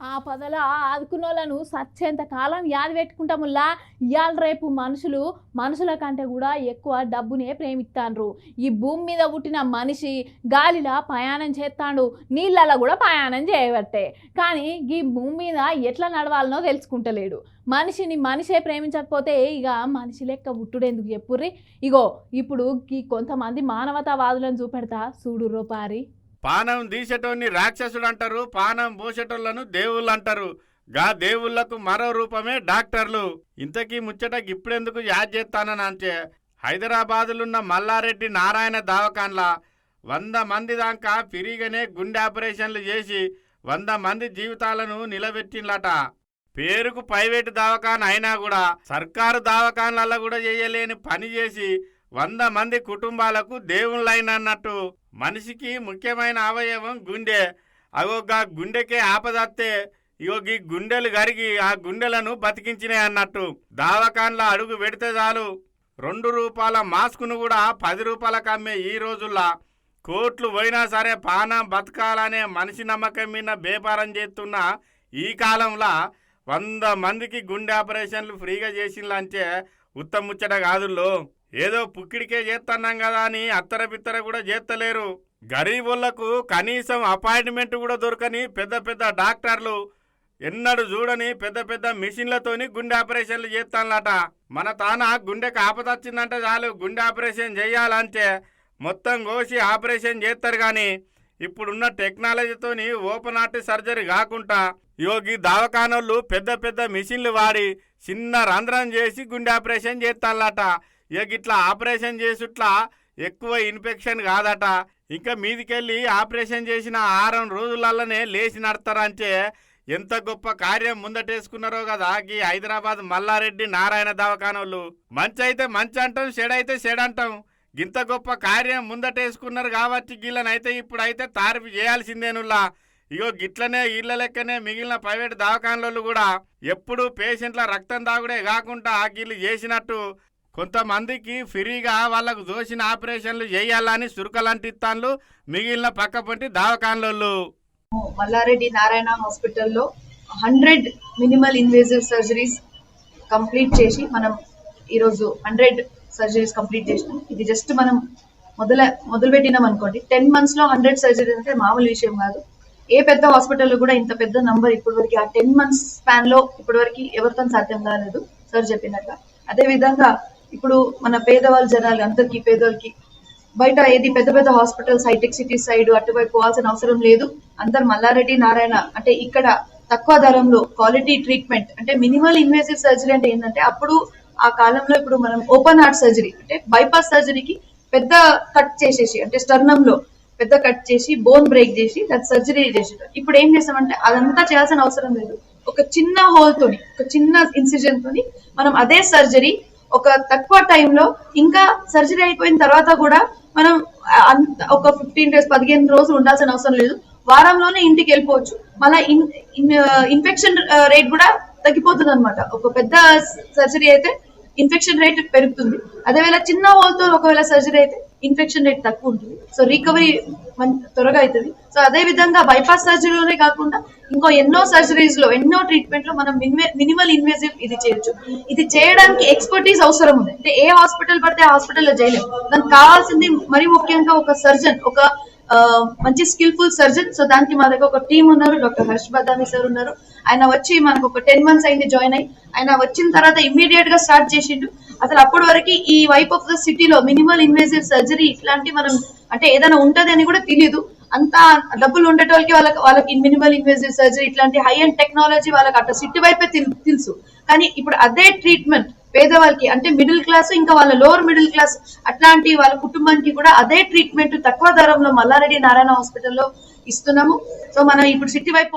ఆపదల ఆదుకున్నోళ్ళను సచ్చేంత కాలం యాది పెట్టుకుంటాముల్లా. ఇవాళ రేపు మనుషుల కంటే కూడా ఎక్కువ డబ్బునే ప్రేమిస్తాండ్రు. ఈ భూమి మీద పుట్టిన మనిషి గాలిలా ప్రయాణం చేస్తాడు, నీళ్ళలో కూడా ప్రయాణం చేయబట్టే. కానీ ఈ భూమి మీద ఎట్లా నడవాలనో తెలుసుకుంటలేడు. మనిషే ప్రేమించకపోతే ఇక మనిషి లెక్క పుట్టుడెందుకు చెప్పుర్రి. ఇగో ఇప్పుడు ఈ కొంతమంది మానవతావాదులను చూపెడతా చూడు రూపారి. పానం తీసేటోన్ని రాక్షసుడు అంటారు, పానం పోసేటోళ్లను దేవుళ్ళు అంటారు. గా దేవుళ్లకు మరో రూపమే డాక్టర్లు. ఇంతకీ ముచ్చట ఇప్పుడెందుకు యాద్ చేస్తానని అంటే, హైదరాబాదులున్న మల్లారెడ్డి నారాయణ దవాఖాన్లా 100 మంది దాకా ఫ్రీగానే గుండె ఆపరేషన్లు చేసి 100 మంది జీవితాలను నిలబెట్టిండ్లట. పేరుకు ప్రైవేటు దవాఖాన అయినా కూడా సర్కారు దవాఖాన్లలో కూడా చేయలేని పని చేసి 100 మంది కుటుంబాలకు దేవుళ్ళైనన్నట్టు. మనిషికి ముఖ్యమైన అవయవం గుండె. అగోగా గుండెకే ఆపదత్తే ఇగోగి గుండెలు గరిగి ఆ గుండెలను బతికించినాయి అన్నట్టు. దవాఖాన్ల అడుగు పెడితే చాలు 2 రూపాయల మాస్కును కూడా 10 రూపాయలకు అమ్మే ఈ రోజుల్లో కోట్లు పోయినా సరే పానం బతకాలనే మనిషి నమ్మకం మీద వ్యాపారం చేస్తున్న ఈ కాలంలో 100 మందికి గుండె ఆపరేషన్లు ఫ్రీగా చేసిందంటే ఉత్తముచ్చట కాదుల్లో. ఏదో పుక్కిడికే చేస్తున్నాం కదా అని అత్తర పిత్తర కూడా చేస్తలేరు. గరీబులకు కనీసం అపాయింట్మెంట్ కూడా దొరకని పెద్ద పెద్ద డాక్టర్లు ఎన్నడూ చూడని పెద్ద పెద్ద మిషన్లతోని గుండె ఆపరేషన్లు చేస్తానట. మన తాన గుండెకి ఆపదొచ్చిందంటే చాలు గుండె ఆపరేషన్ చేయాలంటే మొత్తం కోసి ఆపరేషన్ చేస్తారు. కానీ ఇప్పుడున్న టెక్నాలజీతోని ఓపెన్ హార్ట్ సర్జరీ కాకుండా యోగి దవాఖానోళ్ళు పెద్ద పెద్ద మిషన్లు వాడి చిన్న రంధ్రం చేసి గుండె ఆపరేషన్ చేస్తానట. ఇక ఇట్లా ఆపరేషన్ చేసుట్లా ఎక్కువ ఇన్ఫెక్షన్ కాదట. ఇంకా మీదికెళ్ళి ఆపరేషన్ చేసిన 6 రోజులలోనే లేచి నడతారంటే ఎంత గొప్ప కార్యం ముందటేసుకున్నారో కదా ఈ హైదరాబాద్ మల్లారెడ్డి నారాయణ దవాఖానోళ్ళు. మంచి అయితే మంచి అంటాం, చెడైతే చెడంటాం. ఇంత గొప్ప కార్యం ముందటేసుకున్నారు కాబట్టి గీళ్ళనైతే ఇప్పుడైతే తారీఫు చేయాల్సిందేనుల్లా. ఇగో గిట్లనే ఇళ్ల లెక్కనే మిగిలిన ప్రైవేట్ దవాఖానోళ్ళు కూడా ఎప్పుడు పేషెంట్ల రక్తం తాగుడే కాకుండా గీళ్ళు చేసినట్టు కొంతమందికి ఫ్రీగా వాళ్ళకు దోసిన ఆపరేషన్లు చేయాలని సురుకలంటిస్తాన్లు మిగిలిన పక్కపంటి దవాఖానోళ్ళు. మల్లారెడ్డి నారాయణ హాస్పిటల్లో 100 మినిమల్ ఇన్వేజివ్ సర్జరీస్ కంప్లీట్ చేసి మనం ఈరోజు 100 సర్జరీస్ కంప్లీట్ చేసినాం. ఇది జస్ట్ మనం మొదలు పెట్టినాం అనుకోండి. 10 months లో 100 సర్జరీస్ అంటే మామూలు విషయం కాదు. ఏ పెద్ద హాస్పిటల్లో కూడా ఇంత పెద్ద నంబర్ ఇప్పటివరకు ఆ 10 months స్పాన్ లో ఇప్పటివరకు ఎవరితో సాధ్యం కాలేదు సార్ చెప్పినట్లుగా. అదే విధంగా ఇప్పుడు మన పేదవాళ్ళ జనాలు అందరికీ పేదోళ్ళకి బయట ఏది పెద్ద పెద్ద హాస్పిటల్స్ హైటెక్ సిటీ సైడ్ అటువైపు పోవాల్సిన అవసరం లేదు. అందరు మల్లారెడ్డి నారాయణ అంటే ఇక్కడ తక్కువ ధరంలో క్వాలిటీ ట్రీట్మెంట్ అంటే మినిమల్ ఇన్వేసివ్ సర్జరీ అంటే ఏంటంటే అప్పుడు ఆ కాలంలో ఇప్పుడు మనం ఓపెన్ హార్ట్ సర్జరీ అంటే బైపాస్ సర్జరీకి పెద్ద కట్ చేసేసి అంటే స్టర్నం లో పెద్ద కట్ చేసి బోన్ బ్రేక్ చేసి దాని సర్జరీ చేసేటారు. ఇప్పుడు ఏం చేస్తామంటే అదంతా చేయాల్సిన అవసరం లేదు. ఒక చిన్న హోల్ తోని ఒక చిన్న ఇన్సిజన్ తోని మనం అదే సర్జరీ ఒక తక్కువ టైంలో ఇంకా సర్జరీ అయిపోయిన తర్వాత కూడా మనం ఒక 15 days 15 రోజులు ఉండాల్సిన అవసరం లేదు. వారంలోనే ఇంటికి వెళ్ళిపోవచ్చు. మళ్ళీ ఇన్ఫెక్షన్ రేట్ కూడా తగ్గిపోతుంది అనమాట. ఒక పెద్ద సర్జరీ అయితే ఇన్ఫెక్షన్ రేట్ పెరుగుతుంది. అదేవేళ చిన్న హోల్తో ఒకవేళ సర్జరీ అయితే ఇన్ఫెక్షన్ రేట్ తక్కువ ఉంటుంది. సో రికవరీ త్వరగా అవుతుంది. సో అదే విధంగా బైపాస్ సర్జరీలోనే కాకుండా ఇంకో ఎన్నో సర్జరీస్ లో ఎన్నో ట్రీట్మెంట్ లో మనం మినిమల్ ఇన్వేజివ్ ఇది చేయొచ్చు. ఇది చేయడానికి ఎక్స్పర్టీస్ అవసరం ఉంది. అంటే ఏ హాస్పిటల్ పడితే ఆ హాస్పిటల్లో చేయలేము. దానికి కావాల్సింది మరీ ముఖ్యంగా ఒక సర్జన్, ఒక మంచి స్కిల్ఫుల్ సర్జన్. సో దానికి మా దగ్గర ఒక టీం ఉన్నారు. డాక్టర్ హర్ష్ బదామి సార్ ఉన్నారు. ఆయన వచ్చి మనకు ఒక 10 months అయింది జాయిన్ అయ్యి. ఆయన వచ్చిన తర్వాత ఇమ్మీడియట్ గా స్టార్ట్ చేసిండు. అసలు అప్పటి వరకు ఈ వైప్ ఆఫ్ ద సిటీలో మినిమల్ ఇన్వేసివ్ సర్జరీ ఇట్లాంటి మనం అంటే ఏదైనా ఉంటది అని కూడా తెలియదు. అంతా డబ్బులు ఉండేటోళ్ళకి వాళ్ళకి మినిమల్ ఇన్వేసివ్ సర్జరీ ఇట్లాంటి హై అండ్ టెక్నాలజీ వాళ్ళకి అట్లా సిటీ వైపే తెలుసు. కానీ ఇప్పుడు అదే ట్రీట్మెంట్ పేదవాళ్ళకి అంటే మిడిల్ క్లాస్ ఇంకా వాళ్ళ లోవర్ మిడిల్ క్లాస్ అట్లాంటి వాళ్ళ కుటుంబానికి కూడా అదే ట్రీట్మెంట్ తక్కువ ధరంలో మల్లారెడ్డి నారాయణ హాస్పిటల్లో ఇస్తున్నాము. సో మనం ఇప్పుడు సిటీ వైపు